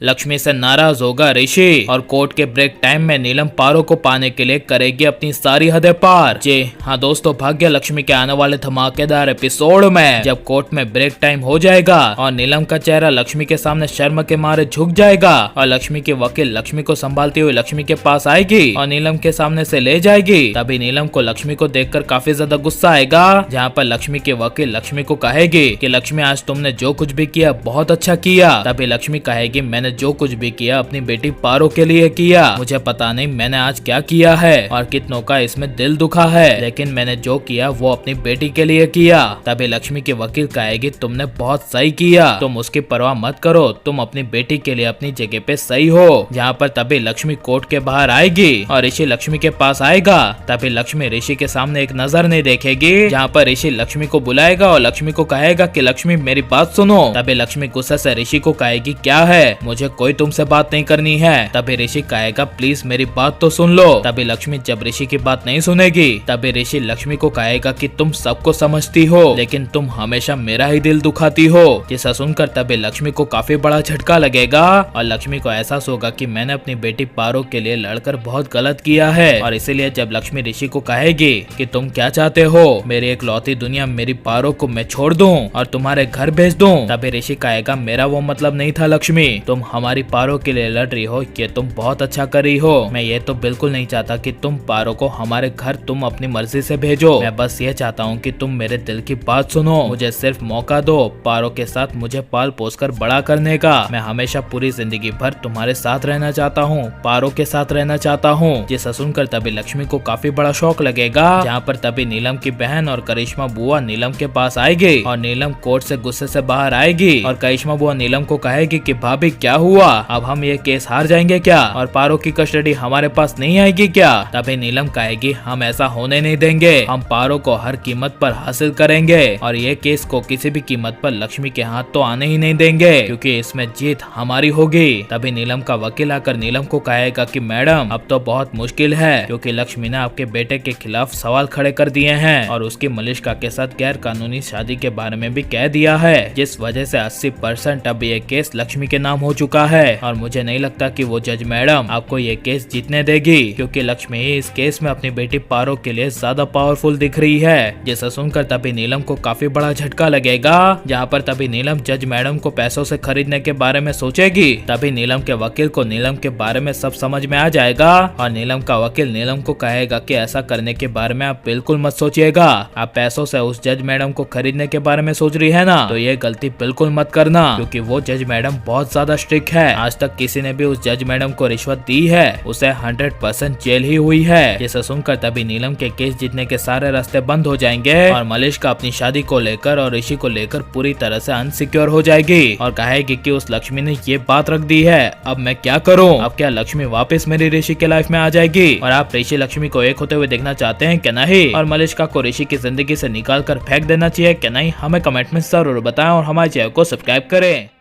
लक्ष्मी से नाराज होगा ऋषि और कोर्ट के ब्रेक टाइम में नीलम पारो को पाने के लिए करेगी अपनी सारी हदें पार। जी हाँ दोस्तों, भाग्य लक्ष्मी के आने वाले धमाकेदार एपिसोड में जब कोर्ट में ब्रेक टाइम हो जाएगा और नीलम का चेहरा लक्ष्मी के सामने शर्म के मारे झुक जाएगा और लक्ष्मी के वकील लक्ष्मी को संभालती हुई लक्ष्मी के पास आएगी और नीलम के सामने से ले जाएगी, तभी नीलम को लक्ष्मी को देखकर काफी ज्यादा गुस्सा आएगा। जहाँ पर लक्ष्मी के वकील लक्ष्मी को कहेगी कि लक्ष्मी आज तुमने जो कुछ भी किया बहुत अच्छा किया। तभी लक्ष्मी कहेगी मैंने जो कुछ भी किया अपनी बेटी पारो के लिए किया, मुझे पता नहीं मैंने आज क्या किया है और कितनों का इसमें दिल दुखा है, लेकिन मैंने जो किया वो अपनी बेटी के लिए किया। तभी लक्ष्मी के वकील कहेगी तुमने बहुत सही किया, तुम उसकी परवाह मत करो, तुम अपनी बेटी के लिए अपनी जगह पे सही हो। जहाँ पर तभी लक्ष्मी कोर्ट के बाहर आएगी और ऋषि लक्ष्मी के पास आएगा। तभी लक्ष्मी ऋषि के सामने एक नजर नहीं देखेगी, जहाँ पर ऋषि लक्ष्मी को बुलाएगा और लक्ष्मी को कहेगा कि लक्ष्मी मेरी बात सुनो। तभी लक्ष्मी गुस्से से ऋषि को कहेगी क्या है, मुझे कोई तुमसे बात नहीं करनी है। तभी ऋषि कहेगा प्लीज मेरी बात तो सुन लो। तभी लक्ष्मी जब ऋषि की बात नहीं सुनेगी तभी ऋषि लक्ष्मी को कहेगा कि तुम सबको समझती हो लेकिन तुम हमेशा मेरा ही दिल दुखाती हो। जिसे सुनकर तभी लक्ष्मी को काफी बड़ा झटका लगेगा और लक्ष्मी को एहसास होगा कि मैंने अपनी बेटी पारो के लिए लड़कर बहुत गलत किया है। और इसीलिए जब लक्ष्मी ऋषि को कहेगी कि तुम क्या चाहते हो, मेरी एक लौती दुनिया मेरी पारो को मैं छोड़ दूं और तुम्हारे घर भेज दूं, तभी ऋषि कहेगा मेरा वो मतलब नहीं था लक्ष्मी, तुम हमारी पारो के लिए लड़ रही हो, ये तुम बहुत अच्छा कर रही हो। मैं ये तो बिल्कुल नहीं चाहता कि तुम पारो को हमारे घर तुम अपनी मर्जी से भेजो, मैं बस ये चाहता हूँ कि तुम मेरे दिल की बात सुनो, मुझे सिर्फ मौका दो पारो के साथ मुझे पाल पोस कर बड़ा करने का। मैं हमेशा पूरी जिंदगी भर तुम्हारे साथ रहना चाहता हूँ, पारो के साथ रहना चाहता हूँ। जिसे सुनकर तभी लक्ष्मी को काफी बड़ा शौक लगेगा। जहाँ पर तभी नीलम की बहन और करिश्मा बुआ नीलम के पास आएगी और नीलम कोर्ट से गुस्से से बाहर आएगी और करिश्मा बुआ नीलम को कहेगी कि भाभी क्या हुआ, अब हम ये केस हार जाएंगे क्या और पारो की कस्टडी हमारे पास नहीं आएगी क्या। तभी नीलम कहेगी हम ऐसा होने नहीं देंगे, हम पारो को हर कीमत पर हासिल करेंगे और ये केस को किसी भी कीमत पर लक्ष्मी के हाथ तो आने ही नहीं देंगे क्योंकि इसमें जीत हमारी होगी। तभी नीलम का वकील आकर नीलम को कहेगा कि मैडम अब तो बहुत मुश्किल है क्योंकि लक्ष्मी ने आपके बेटे के खिलाफ सवाल खड़े कर दिए हैं और उसकी मलिष्का के साथ गैर कानूनी शादी के बारे में भी कह दिया है, जिस वजह से 80% अब ये केस लक्ष्मी के नाम हो चुका है और मुझे नहीं लगता कि वो जज मैडम आपको ये केस जीतने देगी क्योंकि लक्ष्मी इस केस में अपनी बेटी पारो के लिए ज्यादा पावरफुल दिख रही है। जिसे सुनकर तभी नीलम को काफी बड़ा झटका लगेगा। जहाँ पर तभी नीलम जज मैडम को पैसों से खरीदने के बारे में सोचेगी। तभी नीलम के वकील को नीलम के बारे में सब समझ में आ जाएगा और नीलम का वकील नीलम को कहेगा कि ऐसा करने के बारे में आप बिल्कुल मत सोचिएगा, आप पैसों से उस जज मैडम को खरीदने के बारे में सोच रही है ना, तो ये गलती बिल्कुल मत करना क्योंकि वो जज मैडम बहुत ज्यादा स्ट्रिक्ट है। आज तक किसी ने भी उस जज मैडम को रिश्वत दी है उसे 100% जेल ही हुई है। जिसे सुनकर तभी नीलम के केस जीतने के सारे रास्ते बंद हो जाएंगे और मलिष्का अपनी शादी को लेकर और ऋषि को लेकर पूरी तरह से अनसिक्योर हो जाएगी और कहेगी कि उस लक्ष्मी ने ये बात रख दी है, अब मैं क्या करूं, अब क्या लक्ष्मी वापस मेरी ऋषि के लाइफ में आ जाएगी। और आप ऋषि लक्ष्मी को एक होते हुए देखना चाहते हैं क्या नहीं, और मलिष्का को ऋषि की जिंदगी से निकाल कर फेंक देना चाहिए क्या नहीं, हमें कमेंट में जरूर बताएं और हमारे चैनल को सब्सक्राइब करें।